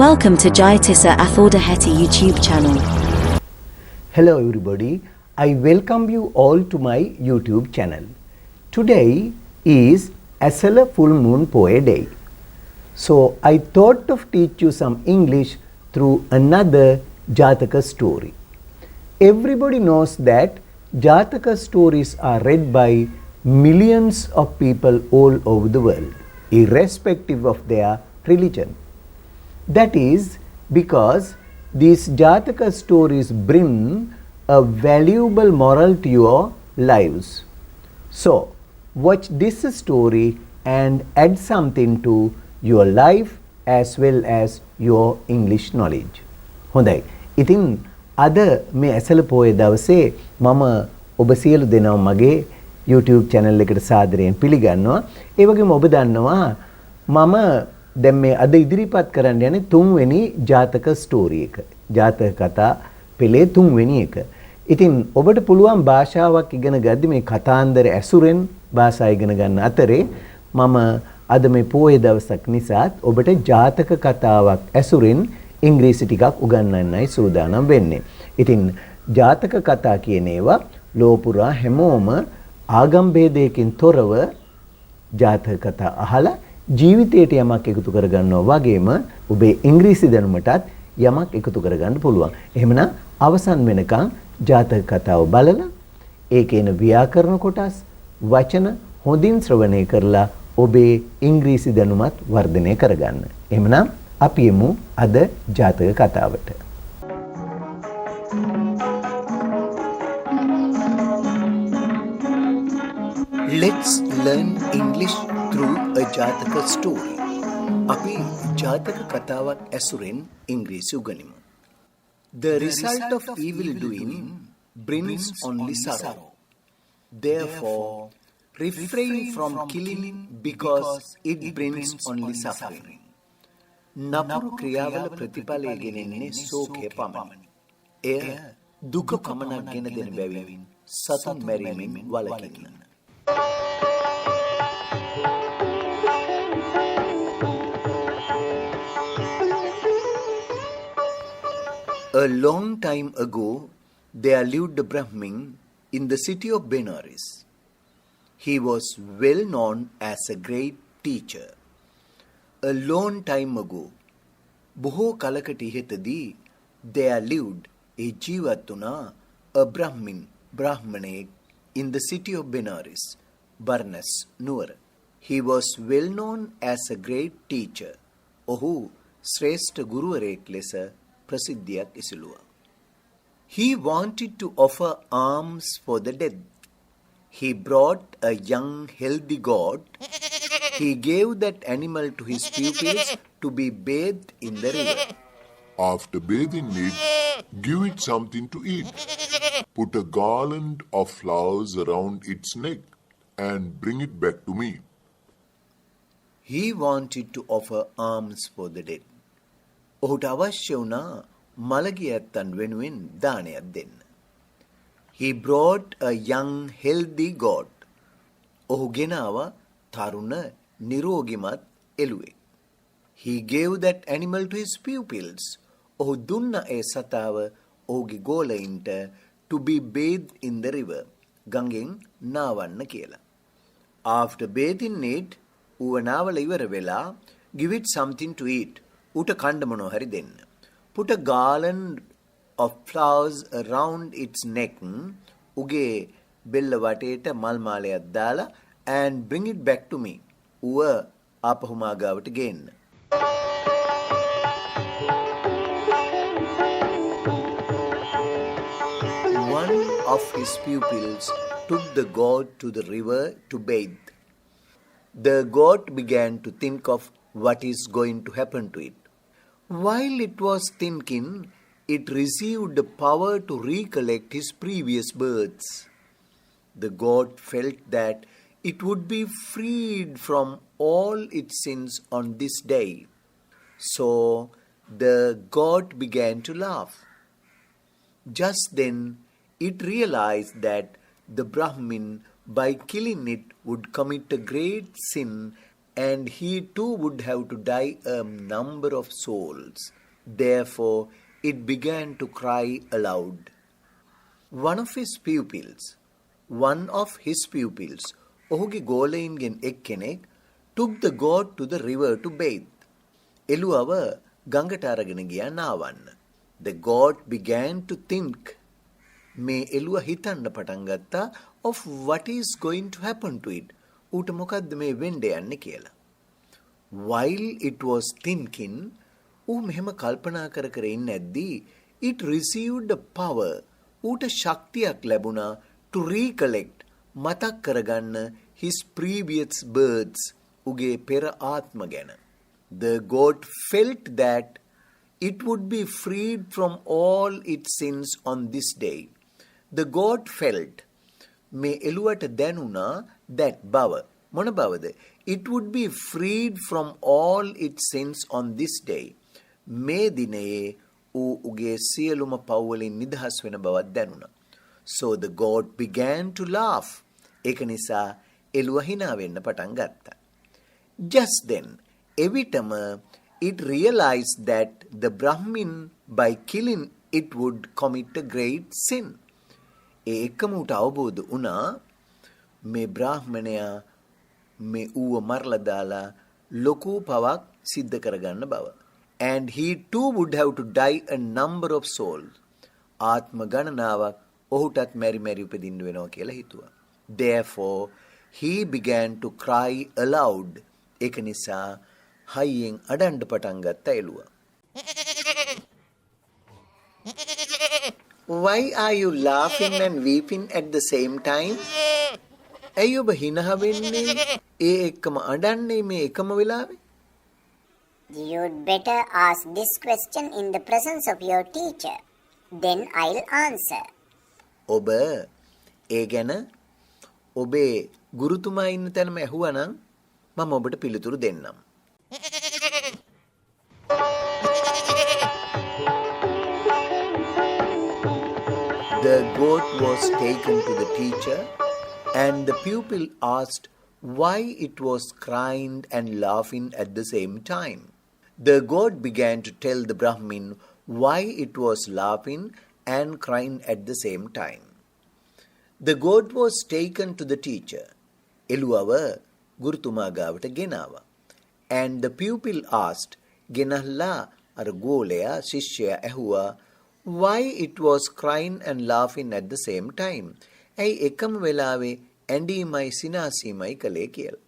Welcome to Jayatissa Athodaheti YouTube channel. Hello everybody, I welcome you all to my YouTube channel. Today is Asala Full Moon Poe Day. So I thought of teach you some English through another Jataka story. Everybody knows that Jataka stories are read by millions of people all over the world, irrespective of their religion. That is because these Jataka stories bring a valuable moral to your lives. So, watch this story and add something to your life as well as your English knowledge. හොඳයි. ඉතින් අද මේ ඇසළ පොයේ දවසේ මම ඔබ සියලු දෙනාම මගේ YouTube channel එකට සාදරයෙන් පිළිගන්නවා. ඒ වගේම ඔබ දන්නවා මම දැන් මේ අද ඉදිරිපත් කරන්න යන්නේ තුන්වෙනි ජාතක ස්ටෝරි එක. ජාතක කතා පෙළේ තුන්වෙනි එක. ඉතින් ඔබට පුළුවන් භාෂාවක් ඉගෙන ගද්දි මේ කතාන්දර ඇසුරෙන් භාෂා ඉගෙන ගන්න අතරේ මම අද මේ පොයේ දවසක් නිසාත් ඔබට ජාතක කතාවක් ඇසුරෙන් ඉංග්‍රීසි ටිකක් උගන්වන්නයි සූදානම් වෙන්නේ. ඉතින් ජාතක කතා කියන ඒවා ලෝපුරා හැමෝම ආගම් භේදයකින් තොරව ජාතක කතා අහලා ජීවිතයට යමක් එකතු කරගන්නවා වගේම ඔබේ ඉංග්‍රීසි දැනුමටත් යමක් එකතු කරගන්න පුළුවන්. එහෙමනම් අවසන් වෙනකන් ජාතක කතාව බලලා ඒකේ එන ව්‍යාකරණ කොටස් වචන හොඳින් ශ්‍රවණය කරලා ඔබේ ඉංග්‍රීසි දැනුමත් වර්ධනය කරගන්න. එහෙමනම් අපි යමු අද ජාතක කතාවට. Let's learn English through a Jataka story. අපි ජාතක කතාවක් ඇසුරෙන් ඉංග්‍රීසි උගනිමු. The result of evil doing brings only sorrow. Therefore, refrain from killing because it brings only suffering. නපුරු ක්‍රියාවල ප්‍රතිඵලය ගෙනෙන්නේ ශෝකය පමණි. එය දුක පමණක් ගෙන දෙන බැවින් සතුන් මැරීමෙන් වළකින්න. A long time ago, there lived a Brahmin in the city of Benares. He was well known as a great teacher. A long time ago, බොහෝ කලකට ඉහතදී there lived a ජීවත්තුනා a Brahmin, බ්‍රාහ්මණයෙක් in the city of Benares, Barnas, නුවර. He was well known as a great teacher. ඔහු ශ්‍රේෂ්ඨ ගුරුවරයෙක් ලෙස ප්‍රසිද්ධියක් ඉසිලුවා. He wanted to offer alms for the dead. He brought a young healthy goat. He gave that animal to his pupils to be bathed in the river. After bathing it, give it something to eat. Put a garland of flowers around its neck and bring it back to me. He wanted to offer alms for the dead. ඔහුට අවශ්‍ය වුණා මළගිය ඇත්තන් වෙනුවෙන් දානයක් දෙන්න. He brought a young healthy goat. ඔහු ගෙනාවා තරුණ නිරෝගිමත් එළුවෙක්. He gave that animal to his pupils. ඔහු දුන්න ඒ සතාව ඔහුගේ ගෝලයින්ට to be bathed in the river. ගඟෙන් නාවන්න කියලා. After bathing it, ඌව නාවල ඉවර වෙලා give it something to eat. ඌට කණ්ඩ මොනවා හරි දෙන්න. Put a garland of flowers around its neck. උගේ බෙල්ල වටේට මල් මාලයක් දාලා and bring it back to me. ඌව ආපහු මා ගාවට ගේන්න. One of his pupils took the goat to the river to bathe. The goat began to think of what is going to happen to it. While it was thinking, it received the power to recollect his previous births. The goat felt that it would be freed from all its sins on this day. So the goat began to laugh. Just then, it realized that the Brahmin, by killing it, would commit a great sin and he too would have to die a number of souls. Therefore, it began to cry aloud. One of his pupils, ඔහුගේ ගෝලයින්ගෙන් එක්කෙනෙක්, took the goat to the river to bathe. එළුවව ගඟට අරගෙන ගියා නාවන්න. The goat began to think. මේ එළුව හිතන්න පටන් ගත්තා of what is going to happen to it. ඌට මොකද්ද මේ වෙන්න යන්නේ කියලා. While it was thinking, ඌ මෙහෙම කල්පනා කර කර ඉන්නේද්දී it received the power. ඌට ශක්තියක් ලැබුණා to recollect, මතක් කරගන්න his previous births, උගේ පෙර ආත්ම ගැන. The goat felt that it would be freed from all its sins on this day. The goat felt, මේ එළුවට දැනුණා that බව. මොන බවද? It would be freed from all its sins on this day. මේ දිනයේ ඌ උගේ සියලුම පව් වලින් නිදහස් වෙන බවක් දැනුණා. So the goat began to laugh. ඒක නිසා එළුව hina වෙන්න පටන් ගත්තා. Just then, එවිටම it realized that the Brahmin, by killing it, would commit a great sin. ඒ එකම උට අවබෝධ වුණා මේ බ්‍රාහ්මණයා මේ ඌව මරලා දාලා ලොකු පවක් සිද්ධ කරගන්න බව. And he too would have to die a number of souls. ආත්ම ගණනාවක් ඔහුටත් මෙරි මෙරි උපදින්න වෙනවා කියලා හිතුවා. Therefore, he began to cry aloud. ඒක නිසා හයියෙන් අඩන්න පටන් ගත්ත එළුව. Why are you laughing and weeping at the same time? ඇයි ඔබ හිනහ වෙන්නේ? ඒ එක්කම අඬන්නේ මේ එකම වෙලාවේ? You'd better ask this question in the presence of your teacher. Then I'll answer. ඔබ ඒ ගැන ඔබේ ගුරුතුමා ඉන්න තැනම ඇහුවනම් මම ඔබට පිළිතුරු දෙන්නම්. The goat was taken to the teacher, and the pupil asked why it was crying and laughing at the same time. The goat began to tell the Brahmin why it was laughing and crying at the same time. The goat was taken to the teacher. එළුවව ගුරුතුමා ගාවට ගෙනාවා. And the pupil asked, ගෙනල්ලා අර ගෝලයා ශිෂ්‍යයා ඇහුවා why it was crying and laughing at the same time. ඇයි එකම වෙලාවේ ඇඬීමයි සිනාසීමයි කළේ කියලා.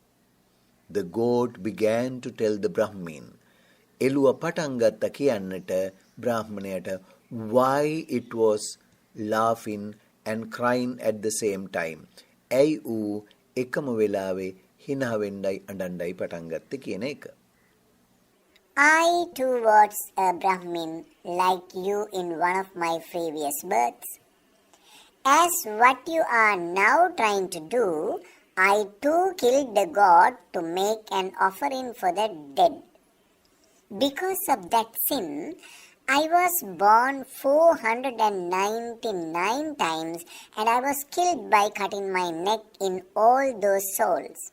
The goat began to tell the Brahmin. එළුව පටන් ගත්ත කියන්නට බ්‍රාහ්මණයට why it was laughing and crying at the same time. ඇයි ඌ එකම වෙලාවේ hina වෙන්නයි අඬන්නයි පටන් ගත්තේ කියන එක. I too was a Brahmin like you in one of my previous births. As what you are now trying to do, I too killed the god to make an offering for the dead. Because of that sin, I was born 499 times and I was killed by cutting my neck in all those souls.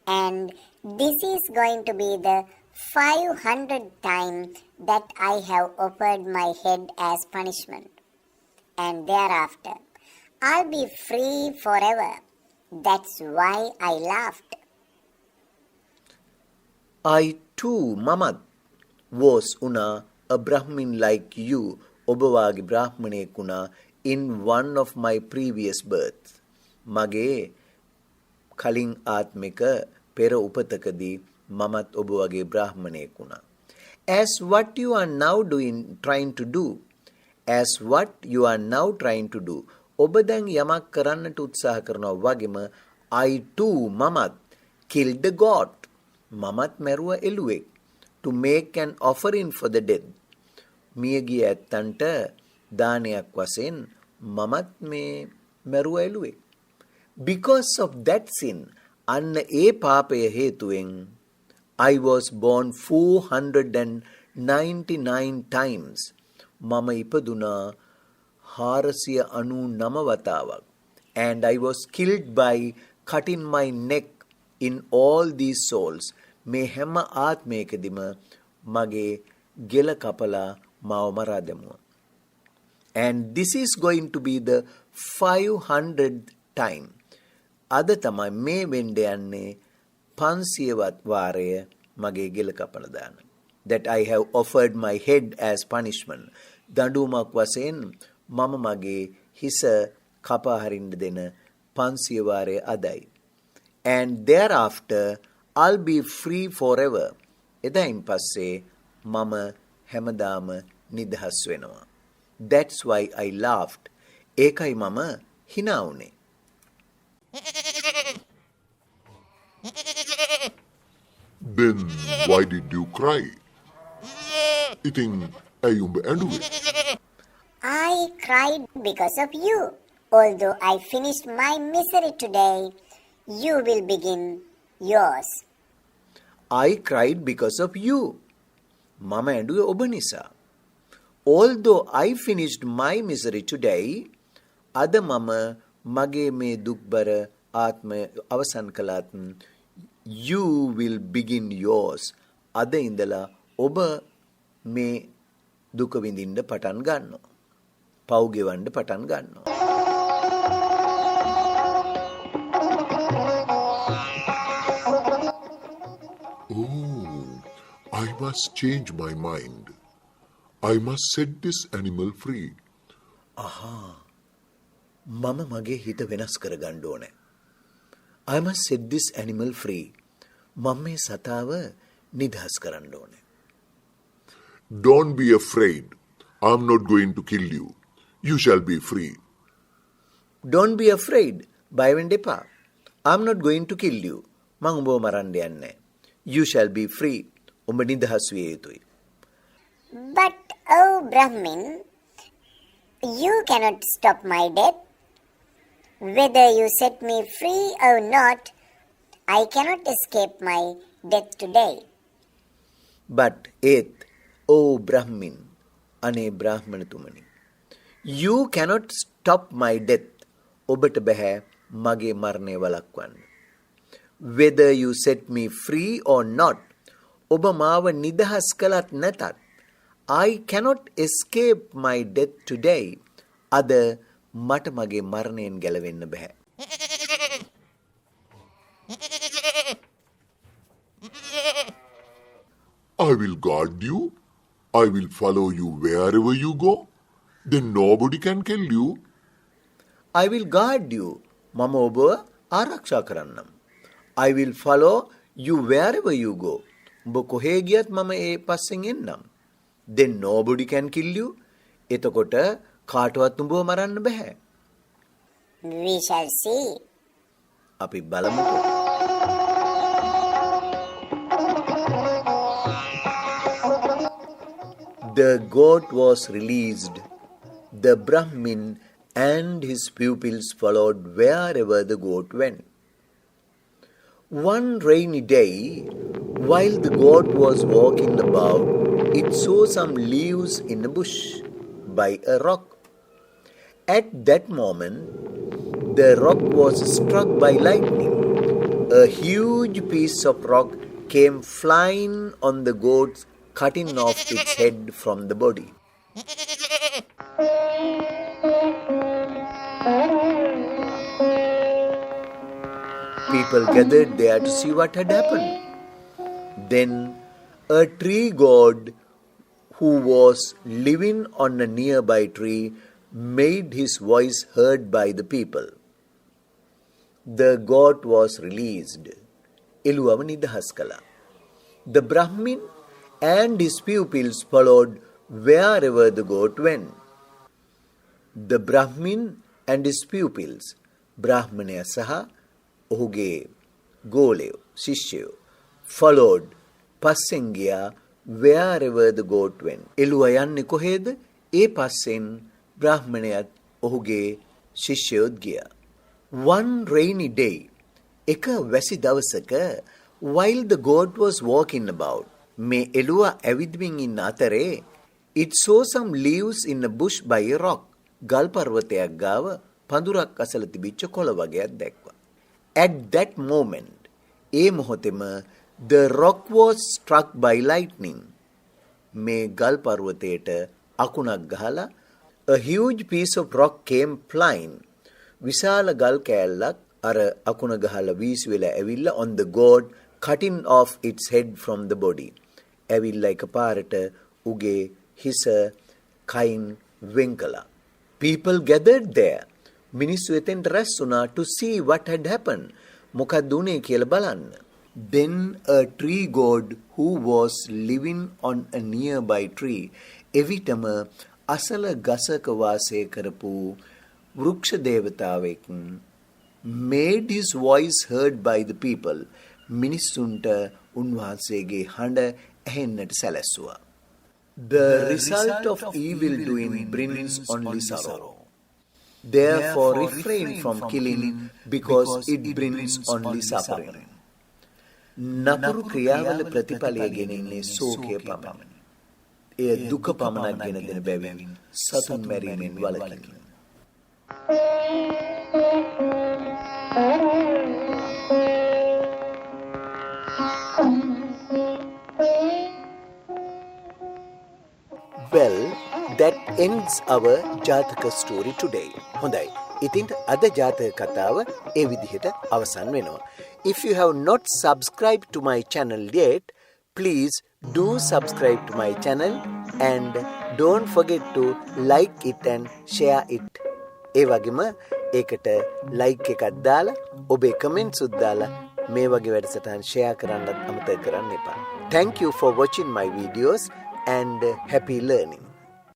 And this is going to be the 500th time that I have offered my head as punishment. And thereafter, I'll be free forever. That's why I laughed. I too, Mamad, was una a Brahmin like you, ඔබවාගේ බ්‍රාහ්මණයෙක් වුණා in one of my previous births. මගේ කලින් ආත්මික පෙර උපතකදී මමත් ඔබ වගේ බ්‍රාහ්මණයෙක් වුණා. As what you are now trying to do. As what you are now trying to do. ඔබ දැන් යමක් කරන්නට උත්සාහ කරනවා වගේම I too, මමත් killed the god. මමත් මැරුවා එළුවෙක්. To make an offering for the dead. මියගිය ඇත්තන්ට දානයක් වශයෙන් මමත් මේ මැරුවා එළුවෙක්. Because of that sin, අන්න ඒ පාපය හේතුවෙන් I was born 499 times. මම ඉපදුනා 499 වතාවක්. And I was killed by cutting my neck in all these souls. මේ හැම ආත්මයකදීම මගේ ගෙල කපලා මාව මරා දැමුවා. And this is going to be the 500th time. අද තමයි මේ වෙන්න යන්නේ 500වත් වාරය මගේ ගෙල කපලා දාන. That I have offered my head as punishment. දඬුවමක් වශයෙන් මම මගේ හිස කපා හරින්න දෙන 500 වාරය අදයි. And thereafter I'll be free forever. එදායින් පස්සේ මම හැමදාම නිදහස් වෙනවා. That's why I laughed. ඒකයි මම hina වුනේ. Then why did you cry? ඉතින් ඇයි උඹ ඇඬුවේ? I cried because of you. Although I finished my misery today, you will begin yours. I cried because of you. මම ඇඬුවේ ඔබ නිසා. Although I finished my misery today, අද මම මගේ මේ දුක්බර ආත්මය අවසන් කළාත් you will begin yours. අද ඉඳලා ඔබ මේ දුක විඳින්න පටන් ගන්නවා. පව් ගෙවන්න පටන් ගන්නවා. Oh, I must change my mind. I must set this animal free. මම මගේ හිත වෙනස් කරගන්න ඕනේ. I must set this animal free. මම මේ සතාව නිදහස් කරන්න ඕනේ. Don't be afraid. I'm not going to kill you. You shall be free. Don't be afraid. බය වෙන්න එපා. I'm not going to kill you. මං උඹව මරන්න යන්නේ. You shall be free. උඹ නිදහස් විය යුතුයි. But, oh Brahmin, you cannot stop my death. Whether you set me free or not, I cannot escape my death today. But ඒත් oh Brahmin, අනේ බ්‍රාහ්මණතුමනි, you cannot stop my death. ඔබට බෑ මගේ මරණය වළක්වන්න. Whether you set me free or not, ඔබ මාව නිදහස් කළත් නැතත්, I cannot escape my death today. අද මට මගේ මරණයෙන් ගැලවෙන්න බෑ. I will guard you. I will follow you wherever you go. Then nobody can kill you. I will guard you. මම ඔබව ආරක්ෂා කරන්නම්. I will follow you wherever you go. ඔබ කොහේ ගියත් මම ඒ පස්සෙන් එන්නම්. Then nobody can kill you. එතකොට කාටවත් උඹව මරන්න බෑ. We shall see. අපි බලමුකෝ. The goat was released. The Brahmin and his pupils followed wherever the goat went. One rainy day, while the goat was walking about, it saw some leaves in a bush by a rock. At that moment, the rock was struck by lightning. A huge piece of rock came flying on the goat, cutting off its head from the body. People gathered there to see what had happened. Then a tree god who was living on a nearby tree made his voice heard by the people. The goat was released. එළුවව නිදහස් කළා. The Brahmin and his pupils followed wherever the goat went. The Brahmin and his pupils, බ්‍රාහ්මණයා සහ ඔහුගේ ගෝලයෝ, ශිෂ්‍යයෝ, followed, පස්සෙන් ගියා wherever the goat went. එළුවා යන්නේ කොහෙද? ඒ පස්සෙන් බ්‍රාහ්මණයාත් ඔහුගේ ශිෂ්‍යයොත් ගියා. One rainy day, එක වැසි දවසක, while the goat was walking about, මේ එළුවා ඇවිදමින් ඉන්න අතරේ, it saw some leaves in a bush by a rock. ගල් පර්වතයක් ගාව පඳුරක් අසල තිබිච්ච කොළ වගේක් දැක්වා. At that moment, ඒ මොහොතේම the rock was struck by lightning. මේ ගල් පර්වතයට අකුණක් ගහලා a huge piece of rock came flying. විශාල ගල් කෑල්ලක් අර අකුණ ගහලා වීසි වෙලා ඇවිල්ලා on the god cutting off its head from the body. ඇවිල්ලා එකපාරට උගේ හිස කයින් වෙන් කළා. People gathered there. මිනිස්සු එතෙන්ට රැස් වුණා to see what had happened. මොකක්ද උනේ කියලා බලන්න. Then a tree god who was living on a nearby tree එවිටම අසල ගසක වාසය කරපු වෘක්ෂ දේවතාවෙක් made his voice heard by the people. මිනිස්සුන්ට උන්වහන්සේගේ හඬ ඇහෙන්නට සැලැස්සුවා. The result of evil doing brings only sorrow. Therefore refrain from killing because it brings only suffering. නපුරු ක්‍රියාවල ප්‍රතිඵලය ගෙනෙන්නේ සෝකය පමණි. එය දුක පමණක් ගෙන දෙන බැවින් සතුන් මැරීමෙන් වළකින්න. Well, that ends our ජාතක story today. හොඳයි. ඉතින් අද ජාතක කතාව ඒ විදිහට අවසන් වෙනවා. If you have not subscribed to my channel yet, please do subscribe to my channel and don't forget to like it and share it. ඒ වගේම ඒකට like එකක් දාලා ඔබේ comments උත් දාලා මේ වගේ වැඩසටහන් share කරන්නත් අමතක කරන්න එපා. Thank you for watching my videos and happy learning.